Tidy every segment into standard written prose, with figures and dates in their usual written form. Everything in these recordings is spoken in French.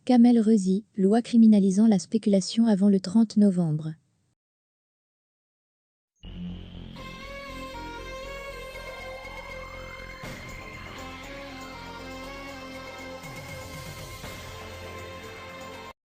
Kamel Rezi, loi criminalisant la spéculation avant le 30 novembre.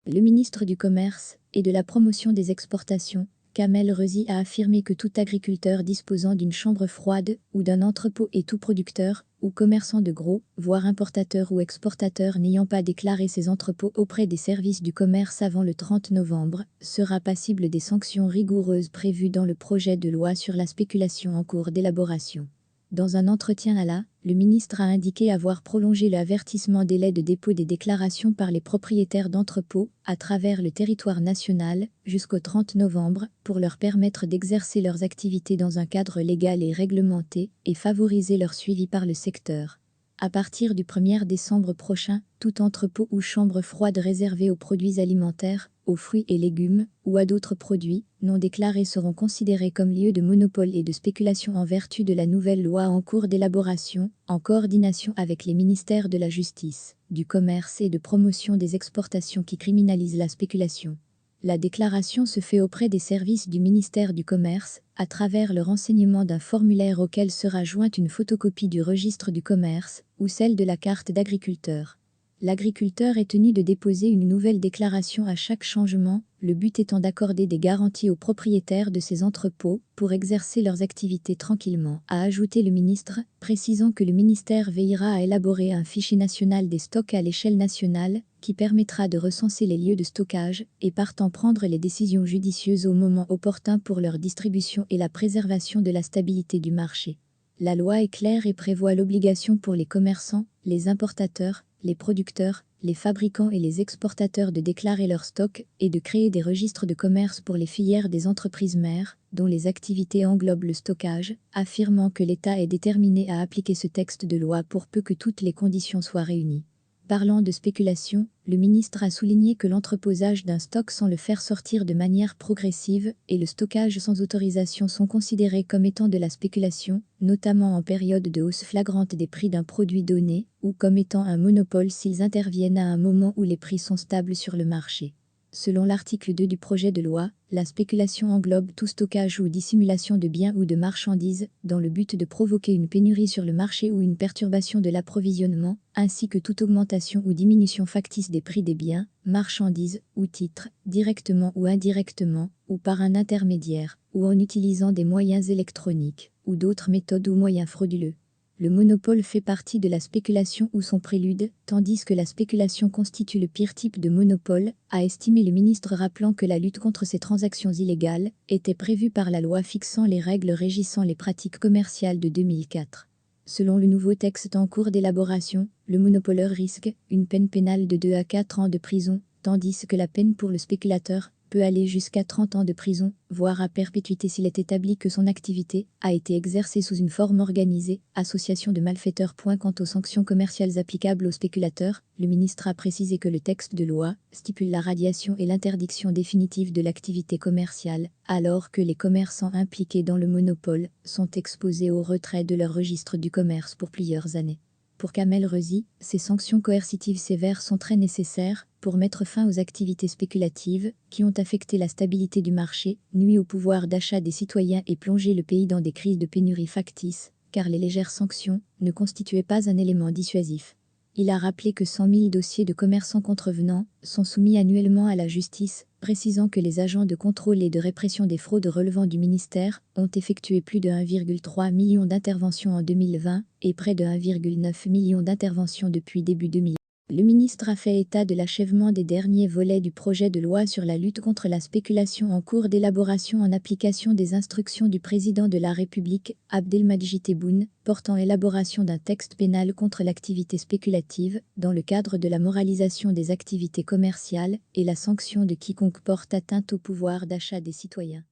Le ministre du Commerce et de la Promotion des Exportations, Kamel Rezi, a affirmé que tout agriculteur disposant d'une chambre froide ou d'un entrepôt et tout producteur ou commerçant de gros, voire importateur ou exportateur n'ayant pas déclaré ses entrepôts auprès des services du commerce avant le 30 novembre sera passible des sanctions rigoureuses prévues dans le projet de loi sur la spéculation en cours d'élaboration. Dans un entretien à le ministre a indiqué avoir prolongé l'avertissement délai de dépôt des déclarations par les propriétaires d'entrepôts à travers le territoire national jusqu'au 30 novembre pour leur permettre d'exercer leurs activités dans un cadre légal et réglementé et favoriser leur suivi par le secteur. À partir du 1er décembre prochain, tout entrepôt ou chambre froide réservée aux produits alimentaires, aux fruits et légumes ou à d'autres produits non déclarés seront considérés comme lieux de monopole et de spéculation en vertu de la nouvelle loi en cours d'élaboration, en coordination avec les ministères de la Justice, du Commerce et de Promotion des Exportations qui criminalisent la spéculation. La déclaration se fait auprès des services du ministère du Commerce, à travers le renseignement d'un formulaire auquel sera jointe une photocopie du registre du commerce ou celle de la carte d'agriculteur. L'agriculteur est tenu de déposer une nouvelle déclaration à chaque changement, le but étant d'accorder des garanties aux propriétaires de ces entrepôts pour exercer leurs activités tranquillement, a ajouté le ministre, précisant que le ministère veillera à élaborer un fichier national des stocks à l'échelle nationale qui permettra de recenser les lieux de stockage et partant prendre les décisions judicieuses au moment opportun pour leur distribution et la préservation de la stabilité du marché. La loi est claire et prévoit l'obligation pour les commerçants, les importateurs, les producteurs, les fabricants et les exportateurs de déclarer leurs stocks et de créer des registres de commerce pour les filières des entreprises mères, dont les activités englobent le stockage, affirmant que l'État est déterminé à appliquer ce texte de loi pour peu que toutes les conditions soient réunies. Parlant de spéculation, le ministre a souligné que l'entreposage d'un stock sans le faire sortir de manière progressive et le stockage sans autorisation sont considérés comme étant de la spéculation, notamment en période de hausse flagrante des prix d'un produit donné, ou comme étant un monopole s'ils interviennent à un moment où les prix sont stables sur le marché. Selon l'article 2 du projet de loi, la spéculation englobe tout stockage ou dissimulation de biens ou de marchandises dans le but de provoquer une pénurie sur le marché ou une perturbation de l'approvisionnement, ainsi que toute augmentation ou diminution factice des prix des biens, marchandises ou titres, directement ou indirectement, ou par un intermédiaire, ou en utilisant des moyens électroniques, ou d'autres méthodes ou moyens frauduleux. Le monopole fait partie de la spéculation ou son prélude, tandis que la spéculation constitue le pire type de monopole, a estimé le ministre, rappelant que la lutte contre ces transactions illégales était prévue par la loi fixant les règles régissant les pratiques commerciales de 2004. Selon le nouveau texte en cours d'élaboration, le monopoleur risque une peine pénale de 2 à 4 ans de prison, tandis que la peine pour le spéculateur peut aller jusqu'à 30 ans de prison, voire à perpétuité s'il est établi que son activité a été exercée sous une forme organisée, association de malfaiteurs. Quant aux sanctions commerciales applicables aux spéculateurs, le ministre a précisé que le texte de loi stipule la radiation et l'interdiction définitive de l'activité commerciale, alors que les commerçants impliqués dans le monopole sont exposés au retrait de leur registre du commerce pour plusieurs années. Pour Kamel Rezi, ces sanctions coercitives sévères sont très nécessaires pour mettre fin aux activités spéculatives qui ont affecté la stabilité du marché, nuit au pouvoir d'achat des citoyens et plongé le pays dans des crises de pénurie factices, car les légères sanctions ne constituaient pas un élément dissuasif. Il a rappelé que 100 000 dossiers de commerçants contrevenants sont soumis annuellement à la justice, précisant que les agents de contrôle et de répression des fraudes relevant du ministère ont effectué plus de 1,3 million d'interventions en 2020 et près de 1,9 million d'interventions depuis début 2000. Le ministre a fait état de l'achèvement des derniers volets du projet de loi sur la lutte contre la spéculation en cours d'élaboration en application des instructions du président de la République, Abdelmadjid Tebboune, portant élaboration d'un texte pénal contre l'activité spéculative, dans le cadre de la moralisation des activités commerciales et la sanction de quiconque porte atteinte au pouvoir d'achat des citoyens.